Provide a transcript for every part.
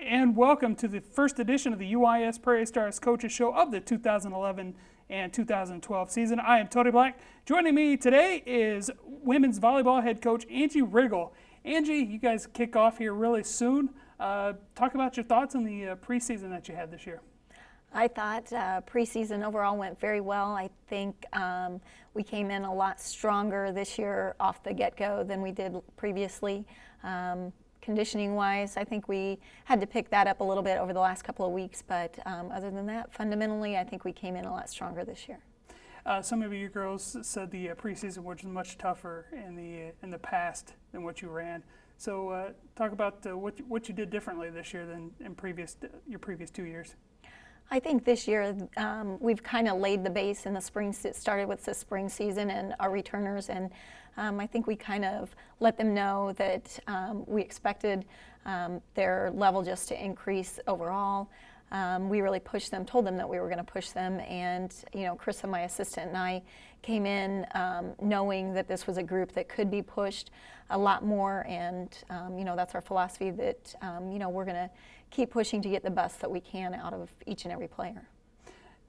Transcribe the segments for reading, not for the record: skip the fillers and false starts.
And welcome to the first edition of the UIS Prairie Stars Coaches Show of the 2011 and 2012 season. I am Tony Black. Joining me today is women's volleyball head coach Angie Riggle. Angie, you guys kick off here really soon. Talk about your thoughts on the preseason that you had this year. I thought preseason overall went very well. I think we came in a lot stronger this year off the get-go than we did previously. Conditioning-wise, I think we had to pick that up a little bit over the last couple of weeks, but other than that, fundamentally, I think we came in a lot stronger this year. Some of you girls said the preseason was much tougher in the past than what you ran. So talk about what you did differently this year than in your previous 2 years. I think this year we've kind of laid the base in the spring. It started with the spring season and our returners, and I think we kind of let them know that we expected their level just to increase overall. We really pushed them, told them that we were going to push them, and Chris, my assistant, and I came in knowing that this was a group that could be pushed a lot more, and that's our philosophy, that we're going to keep pushing to get the best that we can out of each and every player.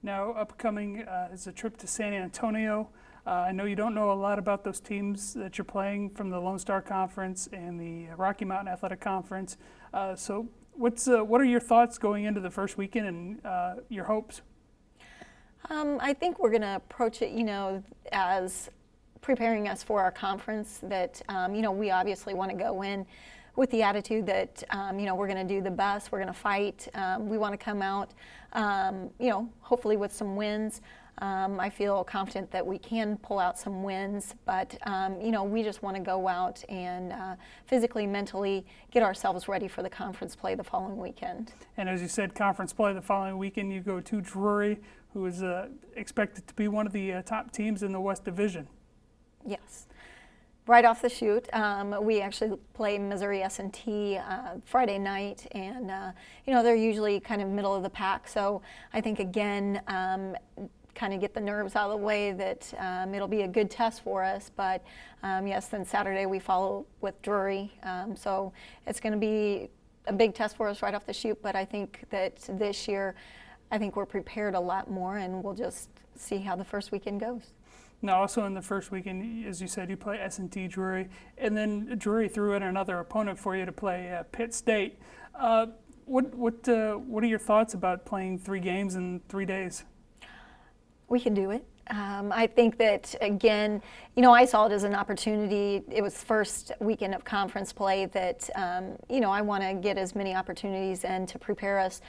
Now, upcoming is a trip to San Antonio. I know you don't know a lot about those teams that you're playing from the Lone Star Conference and the Rocky Mountain Athletic Conference. So what are your thoughts going into the first weekend and your hopes? I think we're going to approach it, as preparing us for our conference, that, we obviously want to go in with the attitude that, we're going to do the best, we're going to fight, we want to come out, hopefully with some wins. I feel confident that we can pull out some wins, but, we just want to go out and physically, mentally get ourselves ready for the conference play the following weekend. And as you said, conference play the following weekend, you go to Drury, who is expected to be one of the top teams in the West Division. Yes. Right off the chute, we actually play Missouri S&T Friday night, and they're usually kind of middle of the pack. So I think, again, kind of get the nerves out of the way, that it'll be a good test for us. But yes, then Saturday we follow with Drury, so it's going to be a big test for us right off the chute. But I think that this year, I think we're prepared a lot more, and we'll just see how the first weekend goes. Now, also in the first weekend, as you said, you play S&T Drury, and then Drury threw in another opponent for you to play Pitt State. What are your thoughts about playing 3 games in 3 days? We can do it. I think that, again, I saw it as an opportunity. It was first weekend of conference play that, I want to get as many opportunities and to prepare us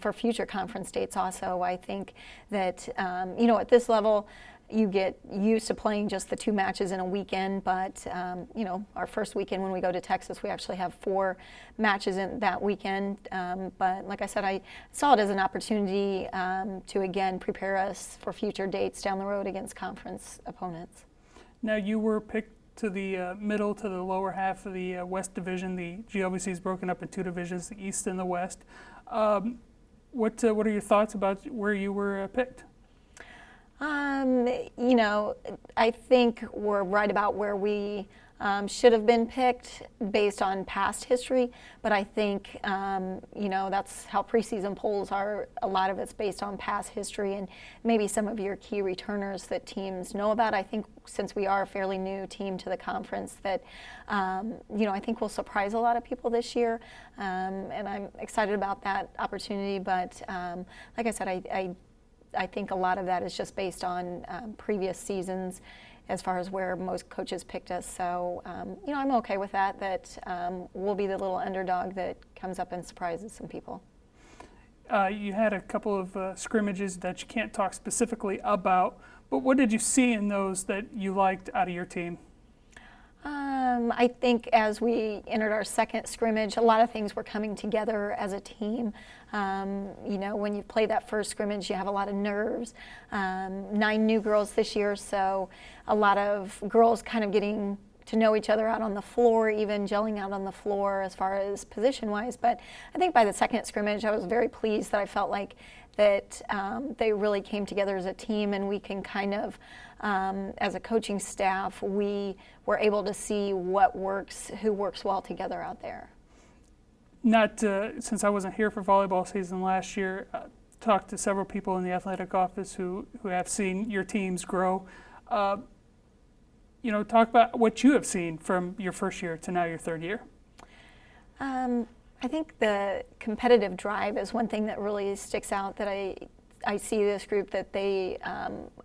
for future conference dates also. I think that, at this level, you get used to playing just the 2 matches in a weekend, but our first weekend when we go to Texas, we actually have 4 matches in that weekend. But like I said, I saw it as an opportunity to, again, prepare us for future dates down the road against conference opponents. Now, you were picked to the middle to the lower half of the West Division. The GLVC is broken up in 2 divisions, the East and the West. What are your thoughts about where you were picked? I think we're right about where we should have been picked based on past history, but I think, that's how preseason polls are. A lot of it's based on past history and maybe some of your key returners that teams know about. I think since we are a fairly new team to the conference, that, I think we'll surprise a lot of people this year, and I'm excited about that opportunity. But like I said, I think a lot of that is just based on previous seasons as far as where most coaches picked us. So, I'm okay with that we'll be the little underdog that comes up and surprises some people. You had a couple of scrimmages that you can't talk specifically about, but what did you see in those that you liked out of your team? I think as we entered our second scrimmage, a lot of things were coming together as a team. When you play that first scrimmage, you have a lot of nerves. 9 new girls this year, so a lot of girls kind of getting to know each other out on the floor, even gelling out on the floor as far as position-wise. But I think by the second scrimmage, I was very pleased that I felt like that they really came together as a team, and we can kind of, as a coaching staff, we were able to see what works, who works well together out there. not since I wasn't here for volleyball season last year, talked to several people in the athletic office who have seen your teams grow. Talk about what you have seen from your first year to now your third year. I think the competitive drive is one thing that really sticks out, that I see this group, that they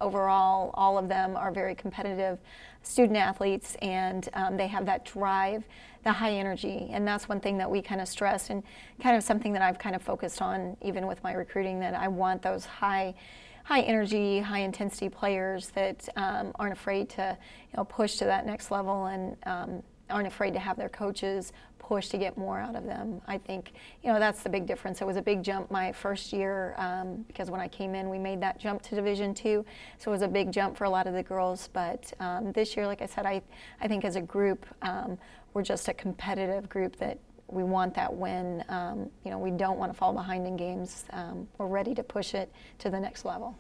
overall, all of them are very competitive student athletes, and they have that drive, the high energy, and that's one thing that we kind of stress, and kind of something that I've kind of focused on even with my recruiting, that I want those high energy, high intensity players that aren't afraid to push to that next level, and aren't afraid to have their coaches push to get more out of them. I think that's the big difference. It was a big jump my first year, because when I came in we made that jump to Division II, so it was a big jump for a lot of the girls. But this year, like I said, I think as a group we're just a competitive group, that we want that win. We don't want to fall behind in games. We're ready to push it to the next level.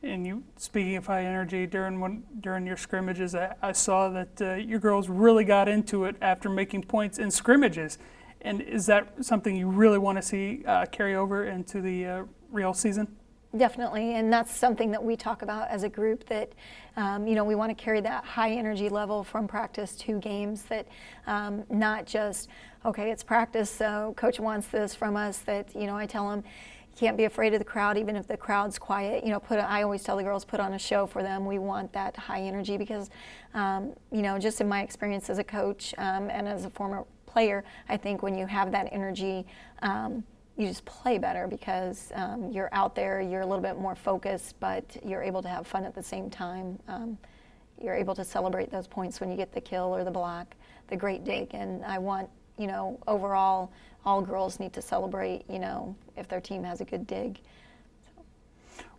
And you, speaking of high energy, during your scrimmages, I saw that your girls really got into it after making points in scrimmages. And is that something you really want to see carry over into the real season? Definitely, and that's something that we talk about as a group, that we want to carry that high energy level from practice to games, that not just, okay, it's practice, so coach wants this from us, that I tell them, you can't be afraid of the crowd, even if the crowd's quiet. I always tell the girls, put on a show for them. We want that high energy, because just in my experience as a coach and as a former player, I think when you have that energy, you just play better, because you're out there, you're a little bit more focused, but you're able to have fun at the same time. You're able to celebrate those points when you get the kill or the block, the great dig. And I want, overall, all girls need to celebrate, if their team has a good dig.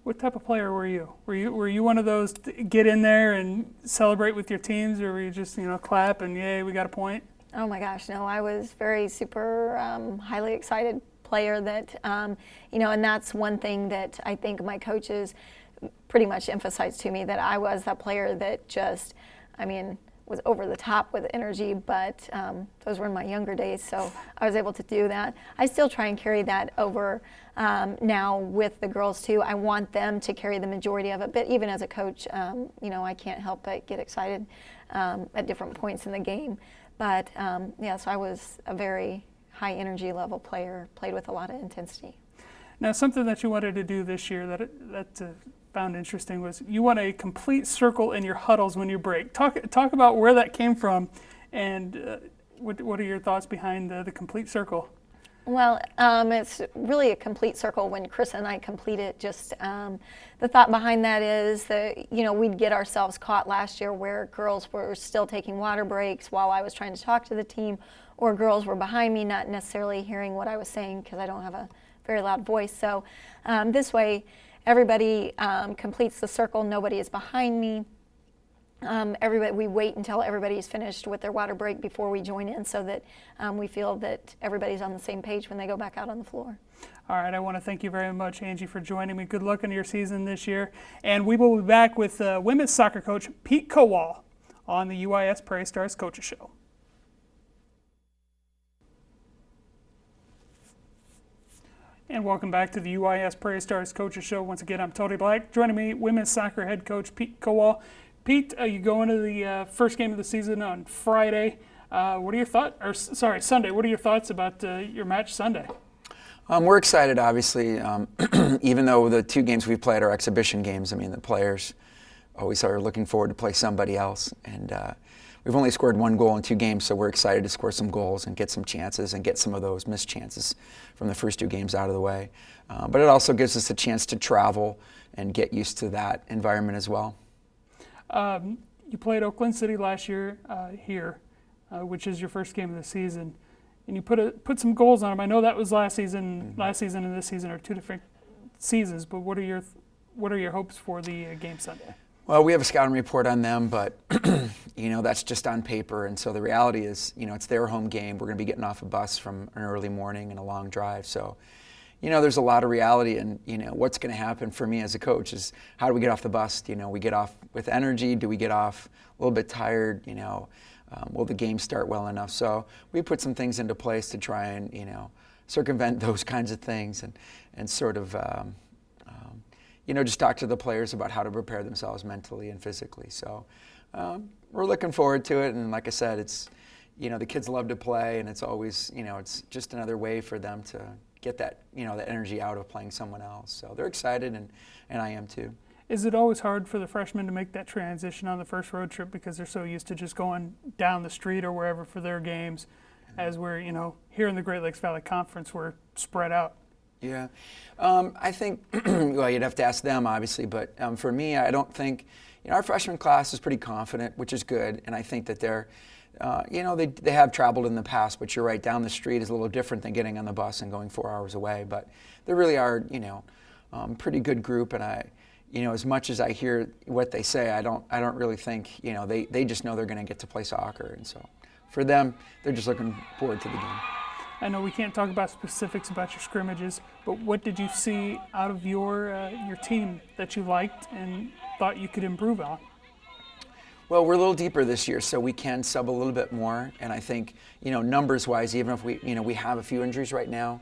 What type of player were you? Were you one of those get in there and celebrate with your teams, or were you just clap and yay, we got a point? Oh my gosh, no, I was very super highly excited player, that and that's one thing that I think my coaches pretty much emphasized to me, that I was that player that just, was over the top with energy, but those were in my younger days, so I was able to do that. I still try and carry that over now with the girls too. I want them to carry the majority of it, but even as a coach, I can't help but get excited at different points in the game. But so I was a very high energy level player, played with a lot of intensity. Now, something that you wanted to do this year that found interesting was you want a complete circle in your huddles when you break. Talk about where that came from, and what are your thoughts behind the complete circle? Well, it's really a complete circle when Chris and I complete it. Just the thought behind that is that we'd get ourselves caught last year where girls were still taking water breaks while I was trying to talk to the team, or girls were behind me not necessarily hearing what I was saying, because I don't have a very loud voice. So this way, everybody completes the circle. Nobody is behind me. We wait until everybody's finished with their water break before we join in, so that we feel that everybody's on the same page when they go back out on the floor. All right, I want to thank you very much, Angie, for joining me. Good luck in your season this year. And we will be back with women's soccer coach Pete Kowall on the UIS Prairie Stars Coaches Show. And welcome back to the UIS Prairie Stars Coaches Show. Once again, I'm Tony Black. Joining me, women's soccer head coach Pete Kowall. Pete, you go into the first game of the season on Friday. What are your thoughts? Or sorry, Sunday. What are your thoughts about your match Sunday? We're excited, obviously. Even though the two games we've played are exhibition games, the players always are looking forward to play somebody else. And we've only scored one goal in two games, so we're excited to score some goals and get some chances and get some of those missed chances from the first two games out of the way. But it also gives us a chance to travel and get used to that environment as well. You played Oakland City last year here, which is your first game of the season, and you put some goals on them. I know that was last season. Mm-hmm. Last season and this season are two different seasons. But what are your hopes for the game Sunday? Well, we have a scouting report on them, but that's just on paper. And so the reality is, it's their home game. We're going to be getting off a bus from an early morning and a long drive. So, there's a lot of reality, and what's going to happen for me as a coach is, how do we get off the bus? We get off with energy? Do we get off a little bit tired? will the game start well enough? So we put some things into place to try and, circumvent those kinds of things and sort of, just talk to the players about how to prepare themselves mentally and physically. So we're looking forward to it. And like I said, it's, the kids love to play, and it's always, it's just another way for them to get that, that energy out of playing someone else. So they're excited, and I am too. Is it always hard for the freshmen to make that transition on the first road trip because they're so used to just going down the street or wherever for their games, as we're, here in the Great Lakes Valley Conference, we're spread out? Yeah. I think, well, you'd have to ask them, obviously, but for me, I don't think, our freshman class is pretty confident, which is good, and I think that they're, they have traveled in the past, but you're right, down the street is a little different than getting on the bus and going 4 hours away, but they really are, pretty good group, and as much as I hear what they say, I don't really think, they just know they're going to get to play soccer, and so for them, they're just looking forward to the game. I know we can't talk about specifics about your scrimmages, but what did you see out of your team that you liked and thought you could improve on? Well, we're a little deeper this year, so we can sub a little bit more, and I think, numbers-wise, even if we have a few injuries right now,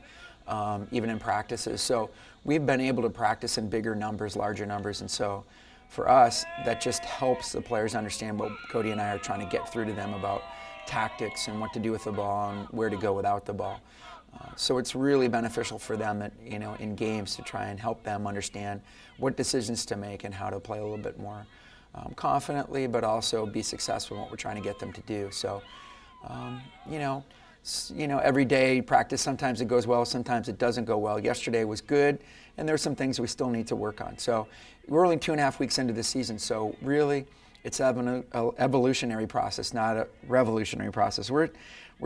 even in practices, so we've been able to practice in bigger numbers, larger numbers, and so for us, that just helps the players understand what Cody and I are trying to get through to them about tactics and what to do with the ball and where to go without the ball. So it's really beneficial for them that, in games to try and help them understand what decisions to make and how to play a little bit more confidently, but also be successful in what we're trying to get them to do. So, every day practice, sometimes it goes well, sometimes it doesn't go well. Yesterday was good, and there's some things we still need to work on. So we're only 2.5 weeks into the season, so really it's an evolutionary process, not a revolutionary process. We're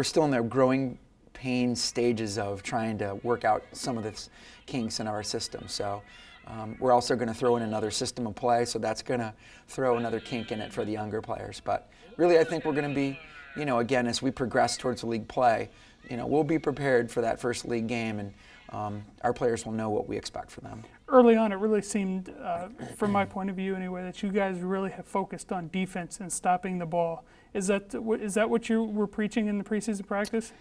still in the growing pain stages of trying to work out some of the kinks in our system. So we're also going to throw in another system of play, so that's going to throw another kink in it for the younger players. But really, I think we're going to be, again, as we progress towards league play, we'll be prepared for that first league game, and our players will know what we expect from them. Early on, it really seemed, from my point of view anyway, that you guys really have focused on defense and stopping the ball. Is that what you were preaching in the preseason practice?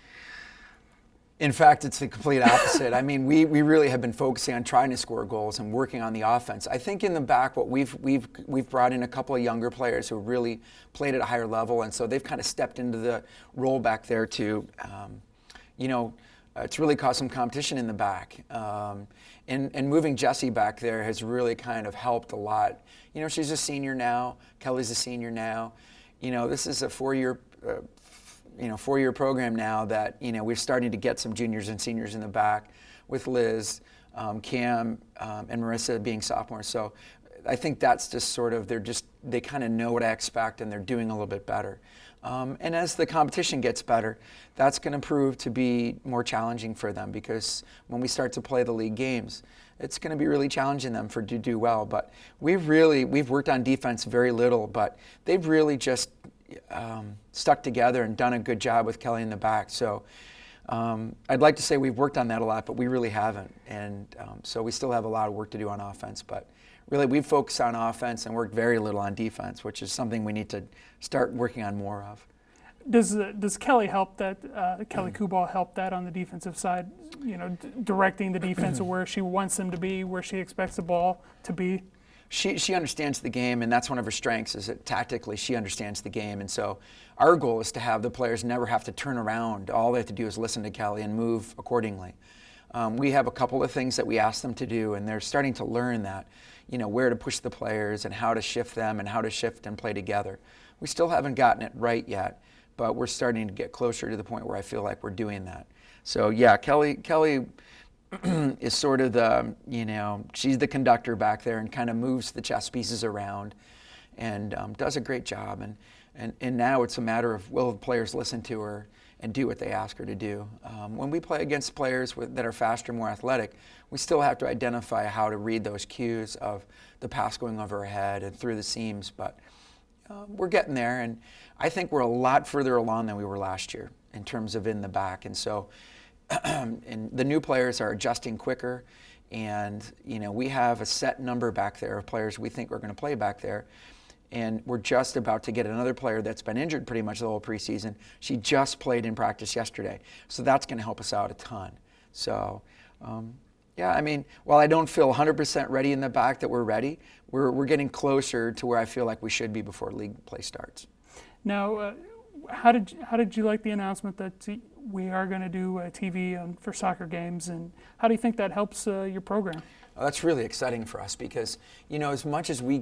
In fact, it's the complete opposite. I mean, we really have been focusing on trying to score goals and working on the offense. I think in the back, what we've brought in a couple of younger players who really played at a higher level, and so they've kind of stepped into the role back there to, it's really caused some competition in the back. And moving Jessie back there has really kind of helped a lot. She's a senior now. Kelly's a senior now. This is a four-year program now that, we're starting to get some juniors and seniors in the back with Liz, Cam, and Marissa being sophomores. So I think that's just sort of, they kind of know what I expect, and they're doing a little bit better. And as the competition gets better, that's going to prove to be more challenging for them, because when we start to play the league games, it's going to be really challenging them to do well. But we've worked on defense very little, but they've really just stuck together and done a good job with Kelly in the back. So I'd like to say we've worked on that a lot, but we really haven't. And so we still have a lot of work to do on offense. But really, we've focused on offense and worked very little on defense, which is something we need to start working on more of. Does Kelly help that? Kelly Kowall help that on the defensive side? Directing the defense of where she wants them to be, where she expects the ball to be. She understands the game, and that's one of her strengths, is that tactically she understands the game. And so our goal is to have the players never have to turn around. All they have to do is listen to Kelly and move accordingly. We have a couple of things that we ask them to do, and they're starting to learn that, where to push the players and how to shift them and how to shift and play together. We still haven't gotten it right yet, but we're starting to get closer to the point where I feel like we're doing that. So yeah, Kelly is sort of the, she's the conductor back there and kind of moves the chess pieces around, and does a great job. And now it's a matter of, will the players listen to her and do what they ask her to do. When we play against players that are faster, more athletic, we still have to identify how to read those cues of the pass going over her head and through the seams, but we're getting there, and I think we're a lot further along than we were last year in terms of in the back. And so and the new players are adjusting quicker, and we have a set number back there of players we think we're going to play back there. And we're just about to get another player that's been injured pretty much the whole preseason. She just played in practice yesterday. So that's going to help us out a ton. So, yeah, I mean, while I don't feel 100% ready in the back that we're ready, we're getting closer to where I feel like we should be before league play starts. Now, how did you like the announcement that we are going to do TV for soccer games, and how do you think that helps your program? Well, that's really exciting for us because, you know, as much as we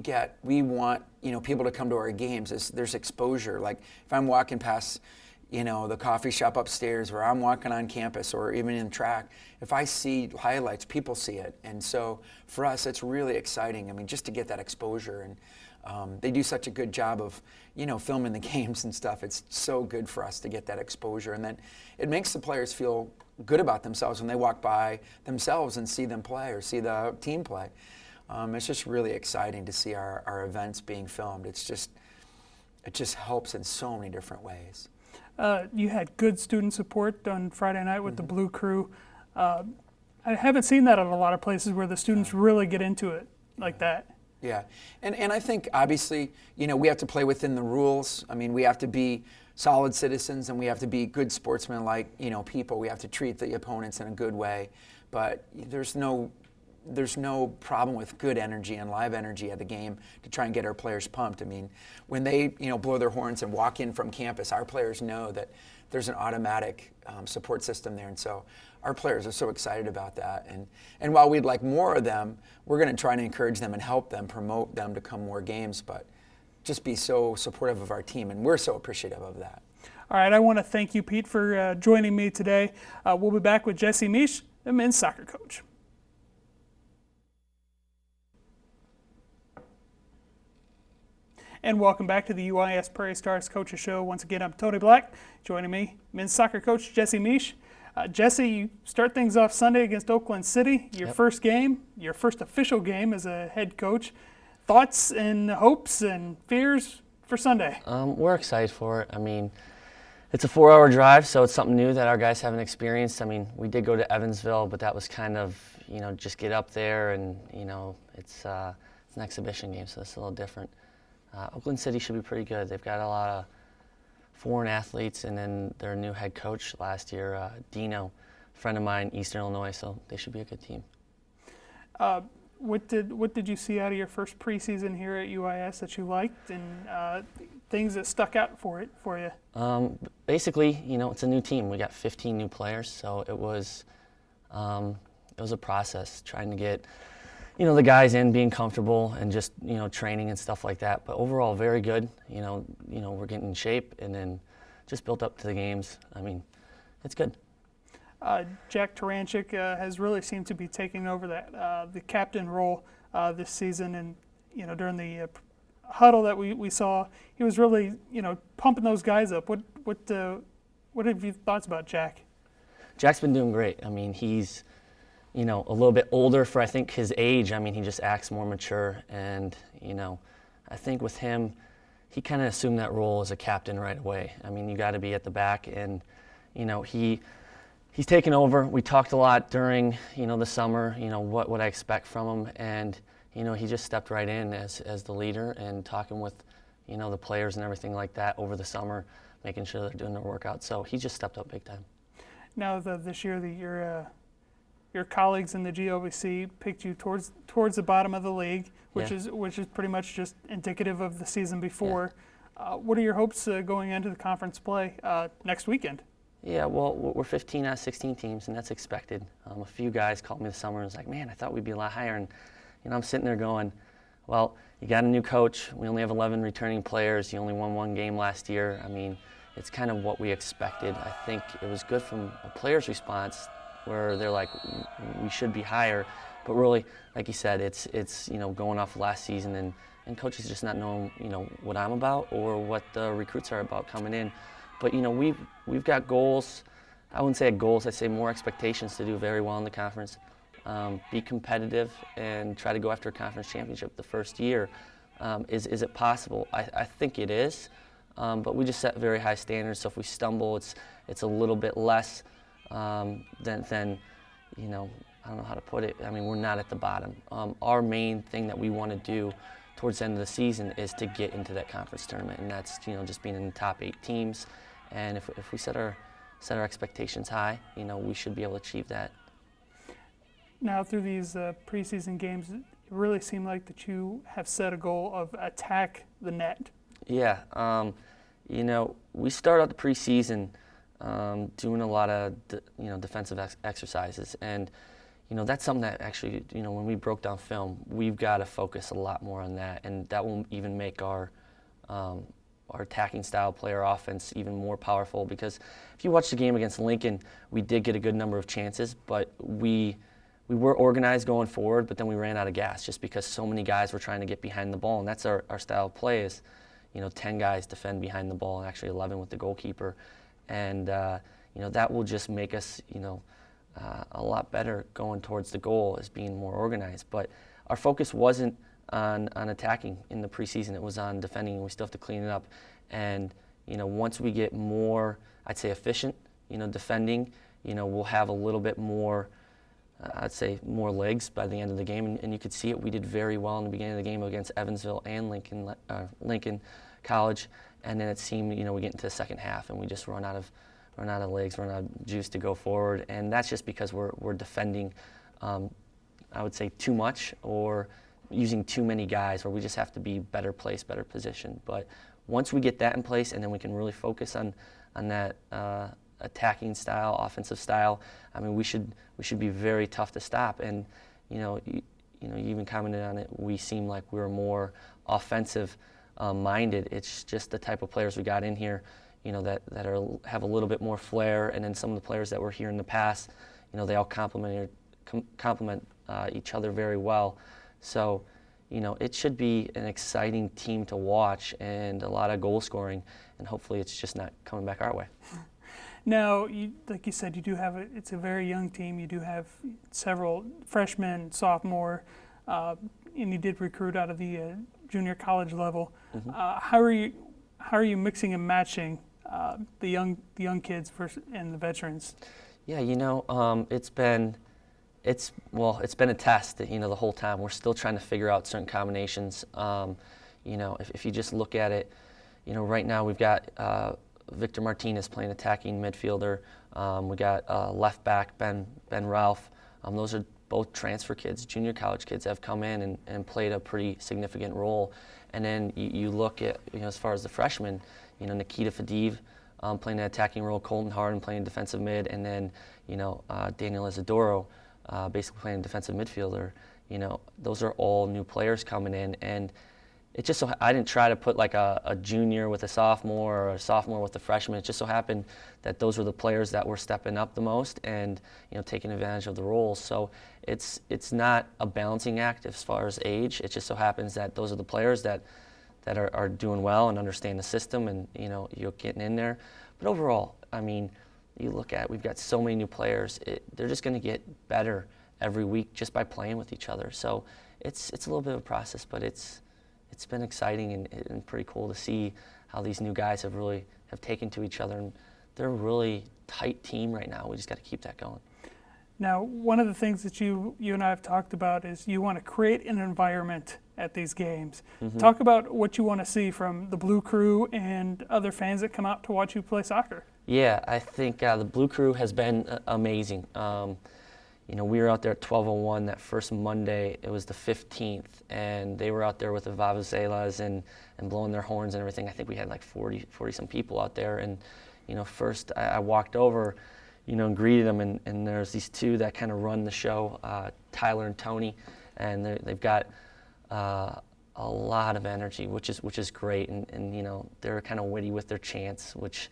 want, you know, people to come to our games. There's exposure. Like if I'm walking past, you know, the coffee shop upstairs, or I'm walking on campus, or even in track, if I see highlights, people see it. And so for us, it's really exciting. I mean, just to get that exposure, and they do such a good job of, you know, filming the games and stuff. It's so good for us to get that exposure, and then it makes the players feel good about themselves when they walk by themselves and see them play or see the team play. It's just really exciting to see our events being filmed. It just helps in so many different ways. You had good student support on Friday night with the Blue Crew. I haven't seen that at a lot of places where the students really get into it like that. Yeah, and I think obviously, you know, we have to play within the rules. I mean, we have to be solid citizens, and we have to be good sportsmen, like, you know, people. We have to treat the opponents in a good way, but there's no problem with good energy and live energy at the game to try and get our players pumped. I mean, when they, you know, blow their horns and walk in from campus, our players know that there's an automatic support system there, and so our players are so excited about that. And while we'd like more of them, we're going to try to encourage them and help them, promote them to come more games, but just be so supportive of our team, and we're so appreciative of that. All right, I want to thank you, Pete, for joining me today. We'll be back with Jesse Miech, the men's soccer coach. And welcome back to the UIS Prairie Stars Coaches Show. Once again, I'm Tony Black. Joining me, men's soccer coach Jesse Miech. Jesse, you start things off Sunday against Oakland City, your first game, your first official game as a head coach. Thoughts and hopes and fears for Sunday? We're excited for it. I mean, it's a 4-hour drive, so it's something new that our guys haven't experienced. I mean, we did go to Evansville, but that was kind of, you know, just get up there, and, you know, it's an exhibition game, so it's a little different. Oakland City should be pretty good. They've got a lot of foreign athletes, and then their new head coach last year, Dino, a friend of mine, Eastern Illinois, so they should be a good team. What did you see out of your first preseason here at UIS that you liked, and things that stuck out for you? Basically, you know, it's a new team. We got 15 new players, so it was a process trying to get, you know, the guys in, being comfortable, and just, you know, training and stuff like that. But overall, very good. You know, we're getting in shape, and then just built up to the games. I mean, it's good. Jack Taranchik has really seemed to be taking over the captain role this season, and, you know, during the huddle that we saw, he was really, you know, pumping those guys up. What have you thoughts about Jack? Jack's been doing great. I mean, he's, you know, a little bit older for, I think, his age. I mean, he just acts more mature, and, you know, I think with him, he kind of assumed that role as a captain right away. I mean, you got to be at the back, and, you know, he's taken over. We talked a lot during, you know, the summer, you know, what would I expect from him, and, you know, he just stepped right in as the leader, and talking with, you know, the players and everything like that over the summer, making sure they're doing their workouts. So he just stepped up big time. Now this year, your colleagues in the GOVC picked you towards the bottom of the league, which is pretty much just indicative of the season before. Yeah. What are your hopes going into the conference play next weekend? Yeah, well, we're 15 out of 16 teams, and that's expected. A few guys called me this summer and was like, man, I thought we'd be a lot higher. And, you know, I'm sitting there going, well, you got a new coach. We only have 11 returning players. You only won one game last year. I mean, it's kind of what we expected. I think it was good from a player's response, where they're like, we should be higher. But really, like you said, it's you know, going off of last season, and coaches just not knowing, you know, what I'm about or what the recruits are about coming in. But, you know, we've got goals. I wouldn't say goals, I'd say more expectations to do very well in the conference. Be competitive and try to go after a conference championship the first year. Is it possible? I think it is, but we just set very high standards, so if we stumble, it's a little bit less than, you know, I don't know how to put it. I mean, we're not at the bottom. Our main thing that we want to do towards the end of the season is to get into that conference tournament, and that's just being in the top 8 teams. And if we set our expectations high, we should be able to achieve that. Now, through these preseason games, it really seemed like that you have set a goal of attack the net. Yeah, we start out the preseason doing a lot of defensive exercises, and that's something that actually when we broke down film, we've got to focus a lot more on that, and that will even make our attacking style play our offense even more powerful. Because if you watch the game against Lincoln, we did get a good number of chances, but we were organized going forward, but then we ran out of gas just because so many guys were trying to get behind the ball, and that's our style of play is 10 guys defend behind the ball and actually 11 with the goalkeeper. And that will just make us a lot better going towards the goal as being more organized. But our focus wasn't on attacking in the preseason. It was on defending, and we still have to clean it up. And once we get more, I'd say, efficient, defending, we'll have a little bit more, I'd say, more legs by the end of the game. And you could see it. We did very well in the beginning of the game against Evansville and Lincoln College. And then it seemed, we get into the second half and we just run out of legs, run out of juice to go forward. And that's just because we're defending, I would say, too much, or using too many guys, where we just have to be better placed, better positioned. But once we get that in place, and then we can really focus on that attacking style, offensive style, I mean, we should be very tough to stop. And you even commented on it. We seem like we were more offensive minded. It's just the type of players we got in here, that have a little bit more flair. And then some of the players that were here in the past, they all complement each other very well. So, it should be an exciting team to watch and a lot of goal scoring, and hopefully it's just not coming back our way. Now, like you said, you do have it's a very young team. You do have several freshmen, sophomore, and you did recruit out of the junior college level. Mm-hmm. How are you mixing and matching the young kids and the veterans? Yeah, it's been a test, the whole time. We're still trying to figure out certain combinations. If you just look at it, right now we've got Victor Martinez playing attacking midfielder. We got left back Ben Ralph. Those are both transfer kids, junior college kids, have come in and played a pretty significant role. And then you look at, as far as the freshmen, Nikita Fadiv playing an attacking role, Colton Harden playing defensive mid, and then, Daniel Isidoro basically playing defensive midfielder. Those are all new players coming in, and it just I didn't try to put like a junior with a sophomore or a sophomore with a freshman. It just so happened that those were the players that were stepping up the most and taking advantage of the roles. So it's not a balancing act as far as age. It just so happens that those are the players that are doing well and understand the system, and you're getting in there. But overall, I mean, you look at, we've got so many new players. They're just going to get better every week just by playing with each other. So it's a little bit of a process, but it's been exciting and pretty cool to see how these new guys have taken to each other, and they're a really tight team right now. We just got to keep that going. Now, one of the things that you and I have talked about is you want to create an environment at these games. Mm-hmm. Talk about what you want to see from the Blue Crew and other fans that come out to watch you play soccer. Yeah, I think the Blue Crew has been amazing. We were out there at 12:01 that first Monday. It was the 15th, and they were out there with the vuvuzelas and blowing their horns and everything. I think we had like 40 some people out there. And first I walked over, and greeted them, and there's these two that kind of run the show, Tyler and Tony, and they've got a lot of energy, which is great, and they're kind of witty with their chants, which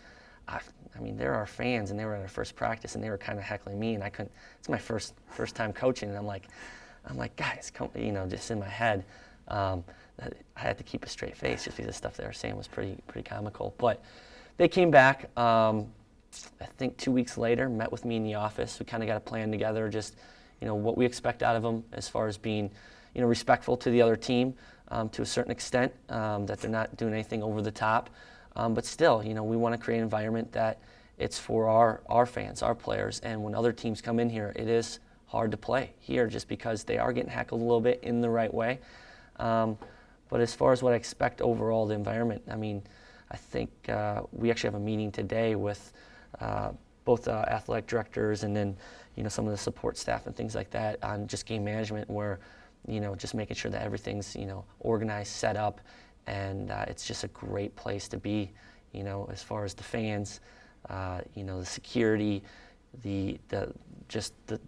I mean, they're our fans, and they were at our first practice, and they were kind of heckling me, and I couldn't. It's my first time coaching, and I'm like, guys, come, just in my head, I had to keep a straight face just because the stuff they were saying was pretty comical. But they came back. I think 2 weeks later, met with me in the office. We kind of got a plan together, just what we expect out of them as far as being respectful to the other team to a certain extent, that they're not doing anything over the top. But still, we want to create an environment that it's for our fans, our players. And when other teams come in here, it is hard to play here just because they are getting heckled a little bit in the right way. But as far as what I expect overall, the environment, I mean, I think we actually have a meeting today with both athletic directors and then, you know, some of the support staff and things like that on just game management, where, you know, just making sure that everything's, you know, organized, set up, and it's just a great place to be, you know, as far as the fans, you know, the security, the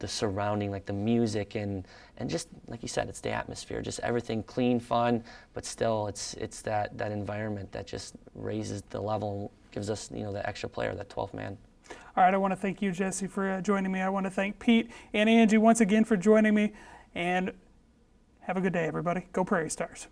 surrounding, like the music, and just like you said, it's the atmosphere, just everything clean, fun, but still it's that environment that just raises the level and gives us, you know, the extra player, that 12th man. All right, I want to thank you, Jesse, for joining me. I want to thank Pete and Angie once again for joining me, and have a good day, everybody. Go Prairie Stars.